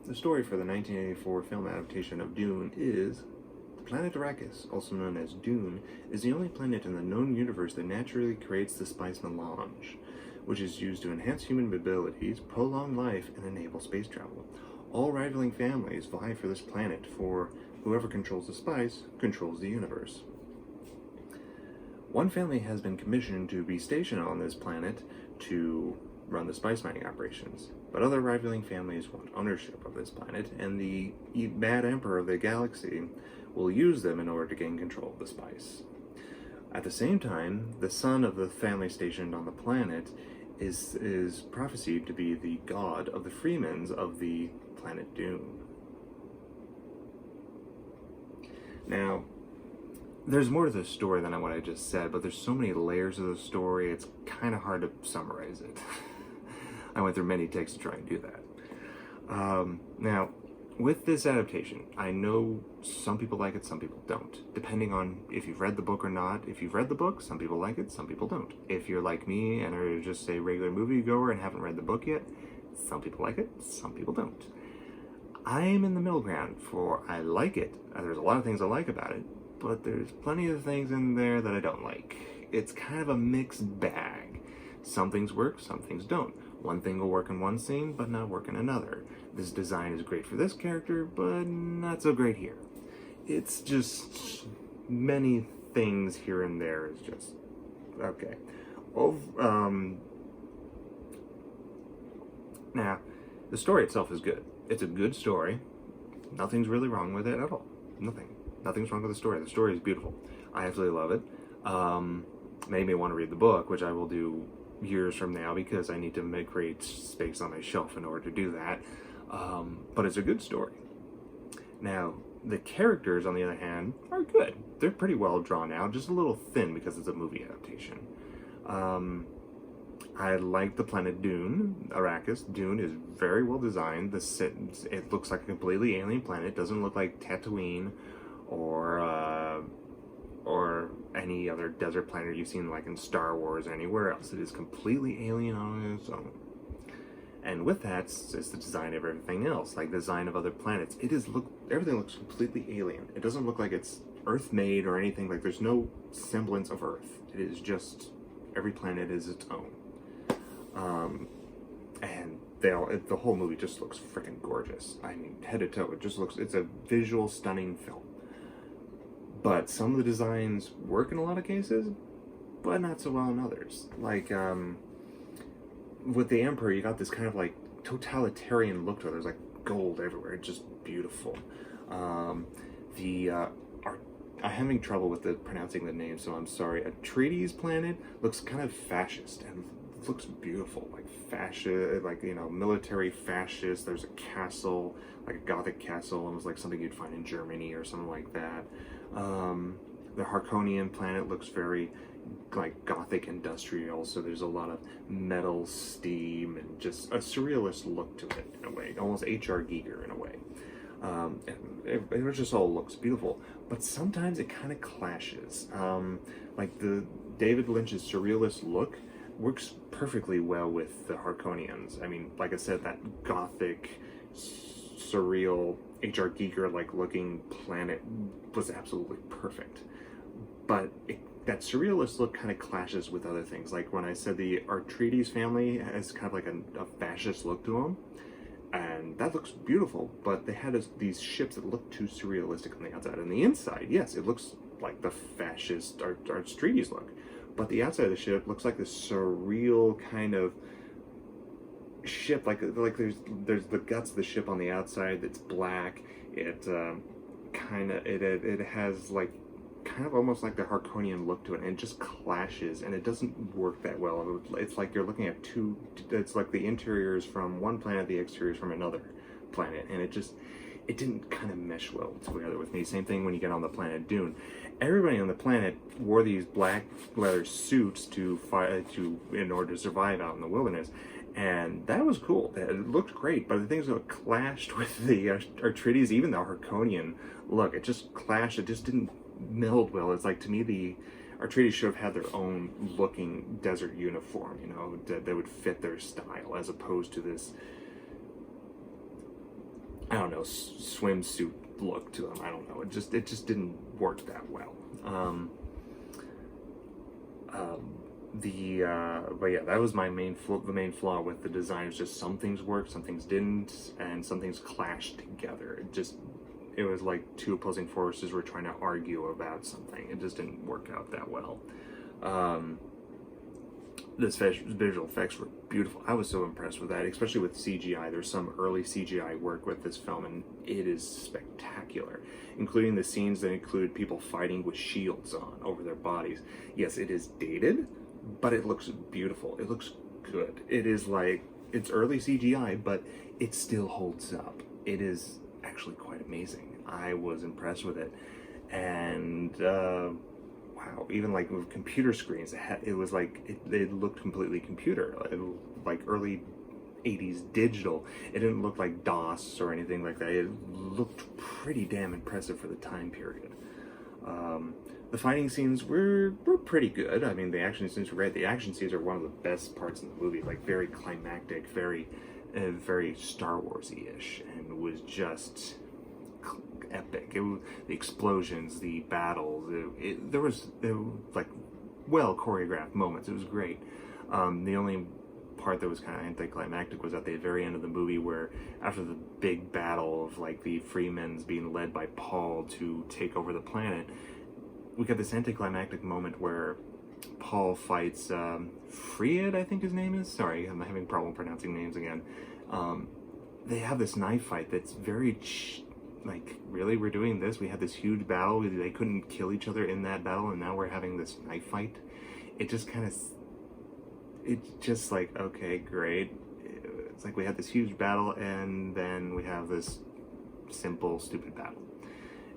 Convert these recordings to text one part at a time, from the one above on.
The story for the 1984 film adaptation of Dune is the planet Arrakis, also known as Dune, is the only planet in the known universe that naturally creates the spice melange, which is used to enhance human abilities, prolong life, and enable space travel. All rivaling families vie for this planet, for whoever controls the spice controls the universe. One family has been commissioned to be stationed on this planet to run the spice mining operations, but other rivaling families want ownership of this planet, and the bad emperor of the galaxy will use them in order to gain control of the spice. At the same time, the son of the family stationed on the planet is prophesied to be the god of the freemen of the planet Dune. Now, there's more to the story than what I just said, but there's so many layers of the story, it's kind of hard to summarize it. I went through many takes to try and do that. Now, with this adaptation, I know some people like it, some people don't, depending on if you've read the book or not. If you've read the book, some people like it, some people don't. If you're like me and are just a regular moviegoer and haven't read the book yet, some people like it, some people don't. I'm in the middle ground, for I like it. There's a lot of things I like about it, but there's plenty of things in there that I don't like. It's kind of a mixed bag. Some things work, some things don't. One thing will work in one scene, but not work in another. This design is great for this character, but not so great here. It's just many things here and there is just okay. Now, the story itself is good. It's a good story. Nothing's really wrong with it at all. Nothing's wrong with the story. The story is beautiful. I absolutely love it. Made me want to read the book, which I will do years from now because I need to create space on my shelf in order to do that. But it's a good story. Now, the characters, on the other hand, are good. They're pretty well drawn out, just a little thin because it's a movie adaptation. I like the planet Dune, Arrakis. Dune is very well designed. It looks like a completely alien planet. It doesn't look like Tatooine or any other desert planet you've seen like in Star Wars or anywhere else. It is completely alien on its own. And with that, it's the design of everything else, like the design of other planets. Everything looks completely alien. It doesn't look like it's Earth-made or anything. Like there's no semblance of Earth. It is just, every planet is its own. And the whole movie just looks freaking gorgeous. I mean, head to toe, it's a visual, stunning film. But some of the designs work in a lot of cases, but not so well in others. Like, with the Emperor, you got this kind of like totalitarian look to it. There's like gold everywhere. It's just beautiful. I'm having trouble with pronouncing the name, so I'm sorry. Atreides planet looks kind of fascist and looks beautiful, like fascist, like, you know, military fascist. There's a castle, like a Gothic castle, almost like something you'd find in Germany or something like that. The Harkonian planet looks very like Gothic industrial, so there's a lot of metal, steam, and just a surrealist look to it in a way, almost H.R. Giger in a way. And it just all looks beautiful, but sometimes it kind of clashes. Like the David Lynch's surrealist look works perfectly well with the Harkonians. I mean, like I said, that Gothic, surreal, H.R. Giger like looking planet was absolutely perfect. But that surrealist look kind of clashes with other things. Like when I said the Atreides family has kind of like a fascist look to them, and that looks beautiful, but they had these ships that look too surrealistic on the outside. And the inside, yes, it looks like the fascist Atreides look, but the outside of the ship looks like this surreal kind of ship, like there's the guts of the ship on the outside that's black. It has like kind of almost like the Harkonian look to it, and it just clashes, and it doesn't work that well. It's like you're looking at it's like the interiors from one planet, the exteriors from another planet, and it didn't kind of mesh well together with me. Same thing when you get on the planet Dune. Everybody on the planet wore these black leather suits to fight in order to survive out in the wilderness, and that was cool. It looked great, but the things that clashed with the Artrides, even the Harkonian look, it just clashed. It just didn't meld well. It's like, to me, the Artrides should have had their own looking desert uniform, you know, that would fit their style, as opposed to this, I don't know, swimsuit look to them. I don't know. It just didn't work that well. But yeah, that was my the main flaw with the design. Is just some things worked, some things didn't, and some things clashed together. It was like two opposing forces were trying to argue about something. It just didn't work out that well. This visual effects were beautiful. I was so impressed with that, especially with CGI. There's some early CGI work with this film, and it is spectacular, including the scenes that include people fighting with shields on over their bodies. Yes, it is dated, but it looks beautiful. It looks good. It is like, it's early CGI, but it still holds up. It is actually quite amazing. I was impressed with it. And wow, even like with computer screens, it was like, it looked completely computer, like early 80s digital. It didn't look like DOS or anything like that. It looked pretty damn impressive for the time period. The fighting scenes were pretty good. I mean, the action scenes were great. The action scenes are one of the best parts in the movie, like very climactic, very Star Wars-y-ish, and was just epic. The explosions, the battles, there was like well choreographed moments. It was great. The only part that was kind of anticlimactic was at the very end of the movie, where after the big battle of like the Freemans being led by Paul to take over the planet, we got this anticlimactic moment where Paul fights Freed, I think his name is. Sorry, I'm having a problem pronouncing names again. They have this knife fight that's very like, really, we're doing this? We had this huge battle. They couldn't kill each other in that battle, and now we're having this knife fight. It just kind of, it's just like, okay, great. It's like we had this huge battle, and then we have this simple, stupid battle.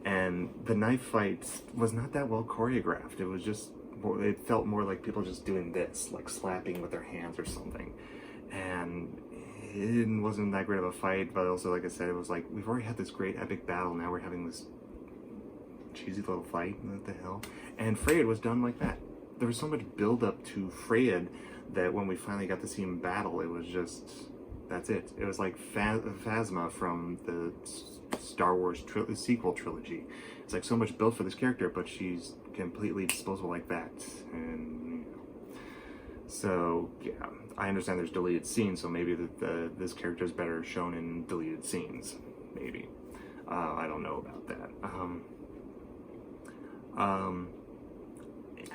And the knife fight was not that well choreographed. It was just, it felt more like people just doing this, like slapping with their hands or something. And it wasn't that great of a fight, but also, like I said, it was like, we've already had this great epic battle, now we're having this cheesy little fight. What the hell? And Freyd was done like that. There was so much build up to Freyd that when we finally got to see him battle, it was just, that's it. It was like Phasma from the Star Wars sequel trilogy. It's like so much built for this character, but she's completely disposable like that. And so yeah, I understand there's deleted scenes, so maybe this character is better shown in deleted scenes. Maybe. I don't know about that.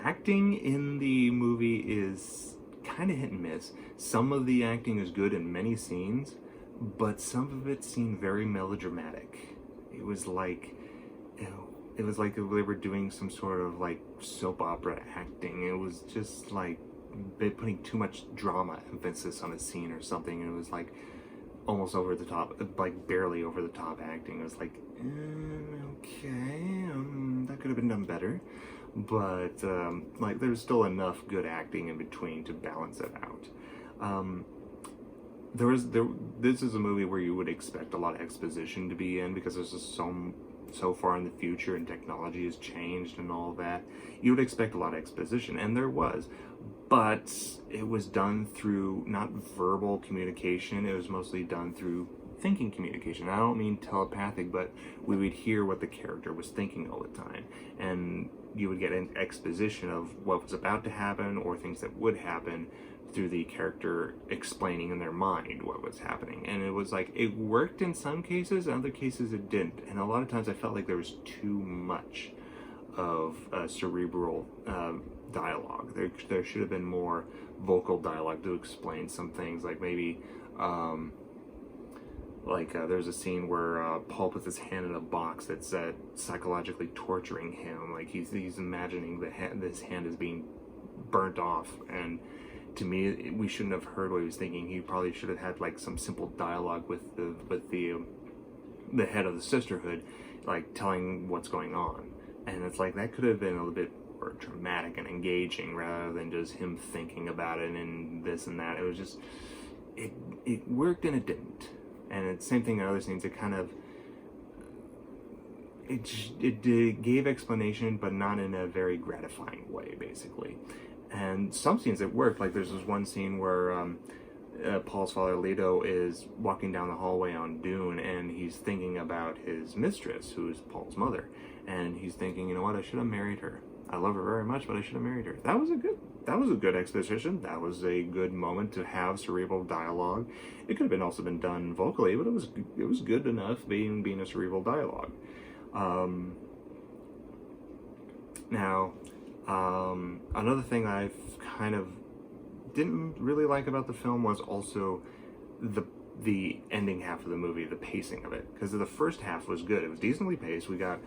Acting in the movie is kind of hit and miss. Some of the acting is good in many scenes, but some of it seemed very melodramatic. It was like, it was like they were doing some sort of like soap opera acting. It was just like putting too much drama emphasis on a scene or something. It was like almost over the top, like barely over the top acting. It was like, okay, that could have been done better. But like there's still enough good acting in between to balance it out. This is a movie where you would expect a lot of exposition to be in, because there's just so far in the future and technology has changed and all that. You would expect a lot of exposition, and there was, but it was done through not verbal communication. It was mostly done through thinking communication. I don't mean telepathic, but we would hear what the character was thinking all the time, and you would get an exposition of what was about to happen or things that would happen through the character explaining in their mind what was happening. And it was like, it worked in some cases, in other cases it didn't. And a lot of times I felt like there was too much of cerebral dialogue. There should have been more vocal dialogue to explain some things, like maybe there's a scene where Paul puts his hand in a box that's psychologically torturing him. Like he's imagining this hand is being burnt off, and to me, we shouldn't have heard what he was thinking. He probably should have had like some simple dialogue with the the head of the sisterhood, like telling what's going on. And it's like that could have been a little bit more dramatic and engaging rather than just him thinking about it and this and that. It was just, it worked and it didn't. And it's the same thing in other scenes. It kind of, it gave explanation, but not in a very gratifying way, basically. And some scenes it worked. Like there's this one scene where Paul's father Leto is walking down the hallway on Dune, and he's thinking about his mistress, who is Paul's mother, and he's thinking, you know what, I should have married her. I love her very much, but I should have married her. That was a good exposition. That was a good moment to have cerebral dialogue. It could have been also been done vocally, but it was good enough being a cerebral dialogue. Another thing I've kind of didn't really like about the film was also the ending half of the movie, the pacing of it. Because the first half was good. It was decently paced. We got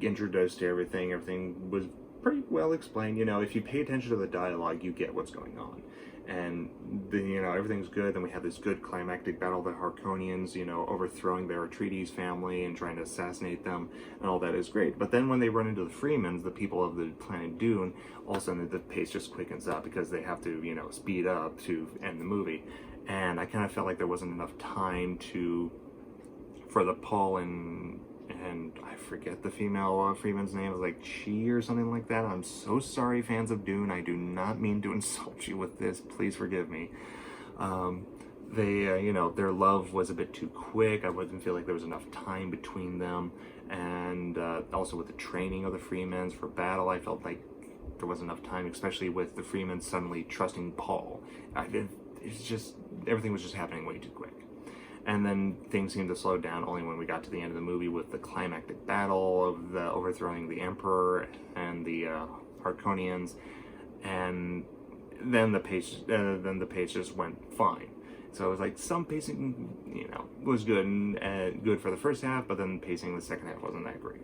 introduced to everything. Everything was pretty well explained. You know, if you pay attention to the dialogue, you get what's going on. And everything's good. Then we have this good climactic battle of the Harkonians, overthrowing the Atreides family and trying to assassinate them, and all that is great. But then when they run into the Freemans, the people of the planet Dune, all of a sudden the pace just quickens up because they have to, speed up to end the movie. And I kind of felt like there wasn't enough time for the Paul and I forget the female Freeman's name. It was like Chi or something like that. I'm so sorry, fans of Dune. I do not mean to insult you with this. Please forgive me. Their love was a bit too quick. I didn't feel like there was enough time between them. And also with the training of the Freemans for battle, I felt like there wasn't enough time, especially with the Freemans suddenly trusting Paul. It's just, everything was just happening way too quick. And then things seemed to slow down only when we got to the end of the movie with the climactic battle of the overthrowing the Emperor and the Harkonians, and then the pace just went fine. So it was like some pacing, was good and good for the first half, but then pacing in the second half wasn't that great.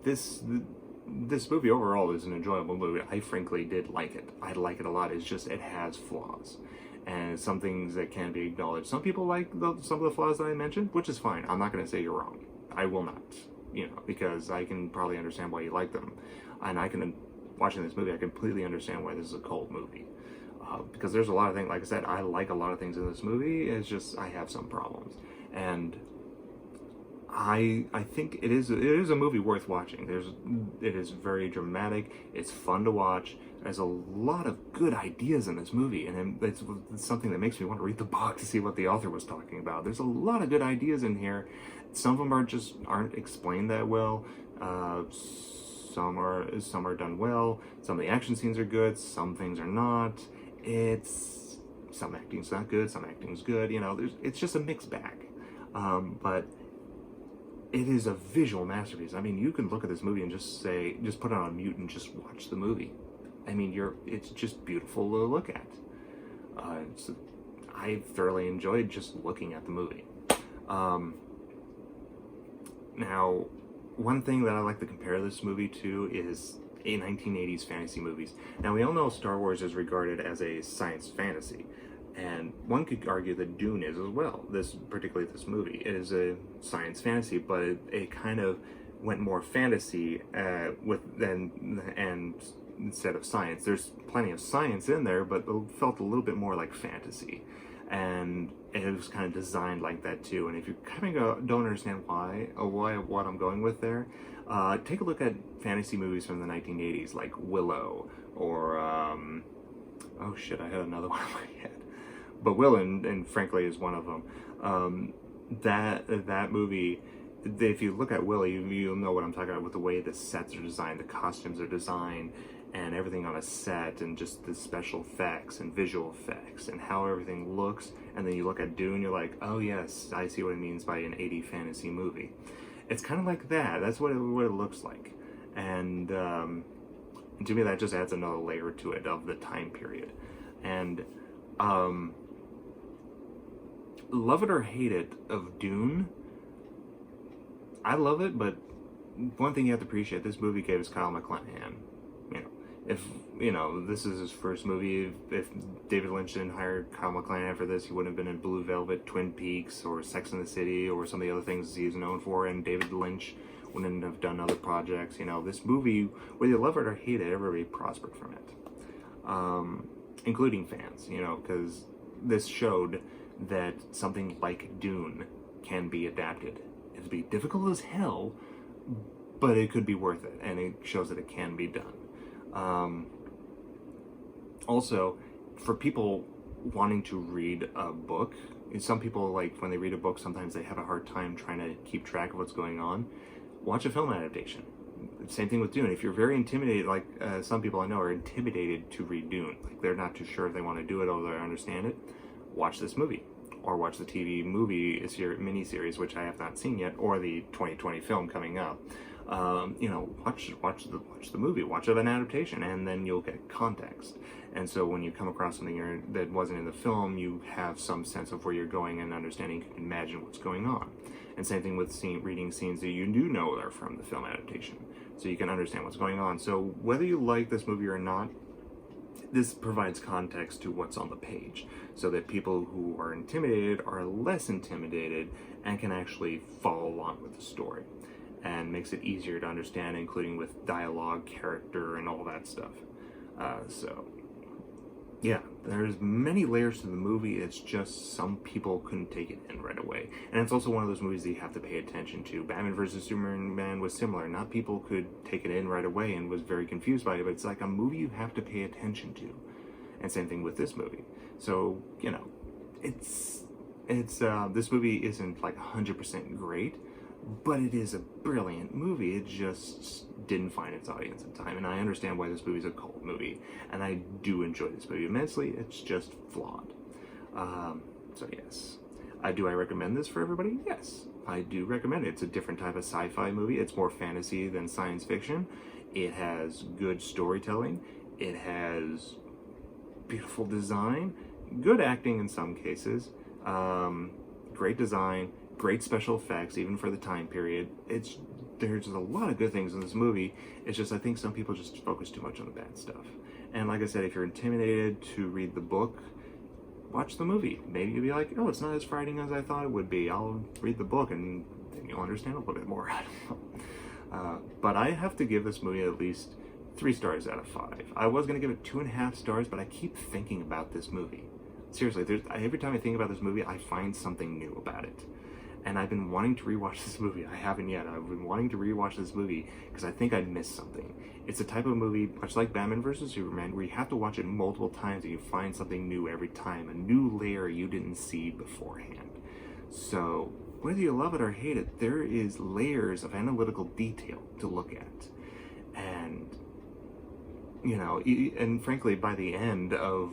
This movie overall is an enjoyable movie. I frankly did like it. I like it a lot. It's just, it has flaws. And some things that can be acknowledged. Some people like some of the flaws that I mentioned, which is fine. I'm not going to say you're wrong. I will not. Because I can probably understand why you like them. And watching this movie, I completely understand why this is a cult movie. Because there's a lot of things, like I said, I like a lot of things in this movie. It's just, I have some problems. And I think it is a movie worth watching. It is very dramatic. It's fun to watch. There's a lot of good ideas in this movie, and it's something that makes me want to read the book to see what the author was talking about. There's a lot of good ideas in here. Some of them aren't explained that well. Some are done well. Some of the action scenes are good. Some things are not. Some acting's not good. Some acting's good. It's just a mixed bag. But it is a visual masterpiece. I mean, you can look at this movie and just put it on mute and just watch the movie. I mean, it's just beautiful to look at. I thoroughly enjoyed just looking at the movie. Now, one thing that I like to compare this movie to is 1980s fantasy movies. Now, we all know Star Wars is regarded as a science fantasy. And one could argue that Dune is as well, particularly this movie. It is a science fantasy, but it kind of went more fantasy instead of science. There's plenty of science in there, but it felt a little bit more like fantasy. And it was kind of designed like that too. And if you kind of don't understand what I'm going with there, take a look at fantasy movies from the 1980s, like Willow, or oh shit, I had another one in my head. But Will and frankly is one of them. That movie, if you look at Willow, you'll know what I'm talking about with the way the sets are designed, the costumes are designed, and everything on a set, and just the special effects and visual effects and how everything looks. And then you look at Dune, you're like, oh yes, I see what it means by an 80 fantasy movie. It's kind of like that. That's what it looks like. And to me, that just adds another layer to it of the time period. And love it or hate it of Dune, I love it, but one thing you have to appreciate, this movie gave us Kyle MacLachlan. if, you know, this is his first movie, if David Lynch didn't hire Kyle MacLachlan for this, he wouldn't have been in Blue Velvet, Twin Peaks, or Sex and the City, or some of the other things he's known for, and David Lynch wouldn't have done other projects. You know, this movie, whether you love it or hate it, everybody prospered from it, including fans, you know, because this showed that something like Dune can be adapted. It'd be difficult as hell, but it could be worth it, and it shows that it can be done. Also, for people wanting to read a book, some people, like, when they read a book, sometimes they have a hard time trying to keep track of what's going on. Watch a film adaptation. Same thing with Dune. If you're very intimidated, like some people I know are intimidated to read Dune, like they're not too sure if they want to do it or they understand it, watch this movie. Or watch the TV movie miniseries, which I have not seen yet, or the 2020 film coming up. You know, watch the movie, watch an adaptation, and then you'll get context. And so when you come across something that wasn't in the film, you have some sense of where you're going and understanding, you can imagine what's going on. And same thing with reading scenes that you do know are from the film adaptation, so you can understand what's going on. So whether you like this movie or not, this provides context to what's on the page, so that people who are intimidated are less intimidated and can actually follow along with the story, and makes it easier to understand, including with dialogue, character, and all that stuff. So yeah, there's many layers to the movie. It's just some people couldn't take it in right away. And it's also one of those movies that you have to pay attention to. Batman vs. Superman was similar. Not people could take it in right away and was very confused by it, but it's like a movie you have to pay attention to. And same thing with this movie. So, you know, it's this movie isn't like 100% great, but it is a brilliant movie. It just didn't find its audience in time, and I understand why this movie's a cult movie, and I do enjoy this movie immensely. It's just flawed. So yes, do I recommend this for everybody? Yes, I do recommend it. It's a different type of sci-fi movie. It's more fantasy than science fiction. It has good storytelling. It has beautiful design, good acting in some cases, great design, great special effects, even for the time period. There's a lot of good things in this movie. It's just, I think some people just focus too much on the bad stuff. And like I said, if you're intimidated to read the book, watch the movie. Maybe you'll be like, oh, it's not as frightening as I thought it would be. I'll read the book and then you'll understand a little bit more. I don't know. But I have to give this movie at least 3 stars out of 5. I was going to give it 2.5 stars, but I keep thinking about this movie. Seriously, every time I think about this movie, I find something new about it. And I've been wanting to rewatch this movie. I haven't yet. I've been wanting to rewatch this movie because I think I missed something. It's a type of movie, much like Batman vs. Superman, where you have to watch it multiple times and you find something new every time, a new layer you didn't see beforehand. So whether you love it or hate it, there is layers of analytical detail to look at. And, you know, and frankly, by the end of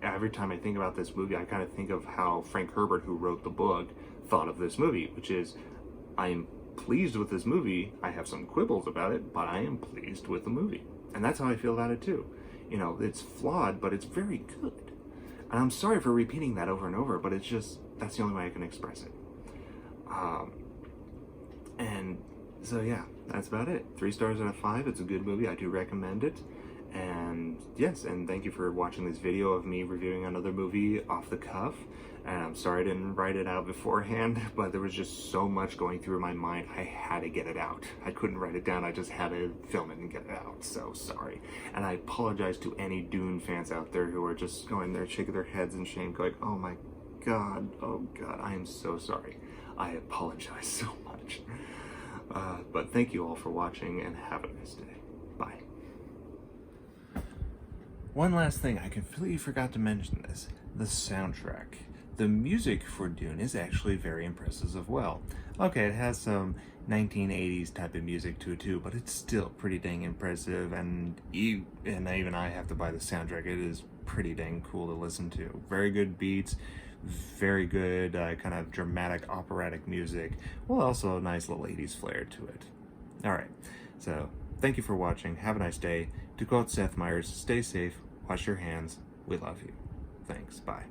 every time I think about this movie, I kind of think of how Frank Herbert, who wrote the book, thought of this movie, which is, I am pleased with this movie. I have some quibbles about it, but I am pleased with the movie. And that's how I feel about it too. You know, it's flawed, but it's very good. And I'm sorry for repeating that over and over, but it's just, that's the only way I can express it. And so yeah, that's about it. 3 stars out of 5. It's a good movie. I do recommend it. And yes, and thank you for watching this video of me reviewing another movie off the cuff. And I'm sorry I didn't write it out beforehand, but there was just so much going through my mind, I had to get it out. I couldn't write it down, I just had to film it and get it out, so sorry. And I apologize to any Dune fans out there who are just going there shaking their heads in shame, going, oh God, I am so sorry. I apologize so much. But thank you all for watching, and have a nice day. Bye. One last thing, I completely forgot to mention this. The soundtrack. The music for Dune is actually very impressive as well. Okay, it has some 1980s type of music to it too, but it's still pretty dang impressive, and even I have to buy the soundtrack. It is pretty dang cool to listen to. Very good beats, very good kind of dramatic operatic music, well, also a nice little 80s flair to it. Alright, so thank you for watching. Have a nice day. To quote Seth Meyers, stay safe, wash your hands, we love you. Thanks, bye.